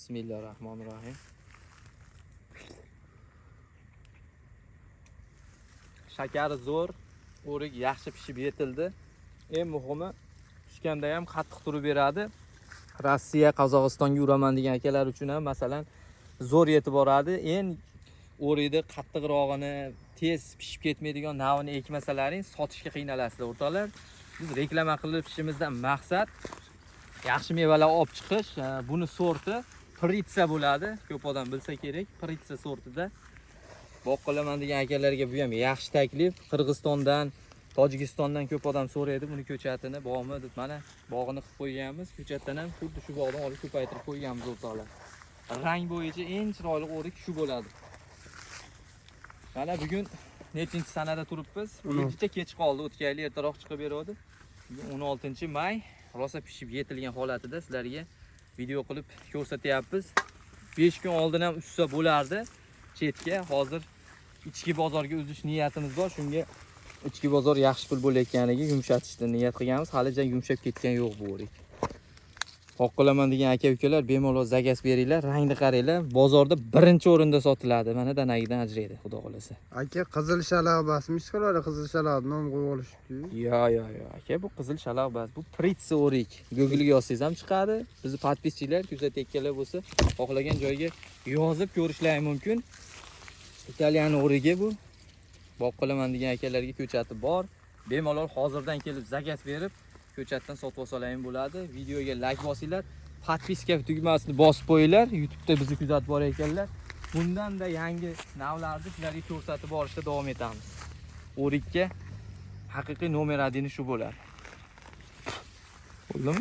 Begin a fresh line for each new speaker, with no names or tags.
Bismillahirrahmanirrahim. Shakari zo'r, o'rik yaxshi pishib yetildi. Eng muhimi, pishganda ham qattiq turib beradi. Rossiya, Qozog'istonga yuraman degan akalar uchun ham masalan zo'r yetib boradi. Eng o'rikni qattiqrog'ini, tez pishib ketmaydigan navini ekmasalaring sotishga qiynalasizlar o'rtoqlar. Biz reklama qilishimizdan maqsad yaxshi mevalar olib chiqish. Buni sorti Pritsa bo'ladi. Ko'p odam bilsa kerak. Pritsa sortida boqqolaman degan akalarga bu ham yaxshi taklif. Qirg'izistondan, Tojikistondan ko'p odam so'raydi buni ko'chatini, bog'mi deb mana bog'ini qilib qo'yganmiz. Ko'chatdan ham xuddi shu bog'dan olib ko'paytirib qo'yganmiz o'rtoqlar. Rang bo'yicha eng chiroyli o'rik shu bo'ladi. Mana bugun nechinchi sanada turibmiz? 7ta kech qoldi, o'tgan yil ertaroq chiqib beradi. Bugun 16-may, rosa pishib yetilgan holatida sizlarga video qilib ko'rsatyapmiz. 5 kun oldin ham ussa bo'lardi chetga. Hozir ichki bozorga uzish niyatimiz bor. Shunga ichki bozor yaxshi pul bo'layotganiga yumshatishni niyat qilganmiz. Halicha yumshab ketgan yo'q bu o'rik. Qoqqolaman degan aka-ukalar bemalol zagas beringlar, rangni qaranglar. Bozorda birinchi o'rinda sotiladi. Mana danagidan ajraydi, xudo xolasa.
Aka qizil shalaq basmish qiladi, qizil shalaq nom qo'yib olishibdi.
Yo. Aka bu qizil shalaq bas. Bu Pritsa o'rik. Google'ga yozsangiz ham chiqadi. Bizni podpischilar, kuzatayotganlar bo'lsa, xohlagan joyga yozib ko'rishlari mumkin. Italyan o'rigi bu. Boqqolaman degan akalarga ko'chati bor. Bemalol hozirdan kelib zagas berib ko'chatdan sotib olsalaring bo'ladi. Videoga like bosinglar, podpiska tugmasini bosib qo'yinglar. YouTube'da bizni kuzatib borayotganlar. Bundan-da yangi navlarni sizlarga ko'rsatib borishda davom etamiz. O'rikka haqiqiy nomer adini shu bo'ladi. Bo'ldimi?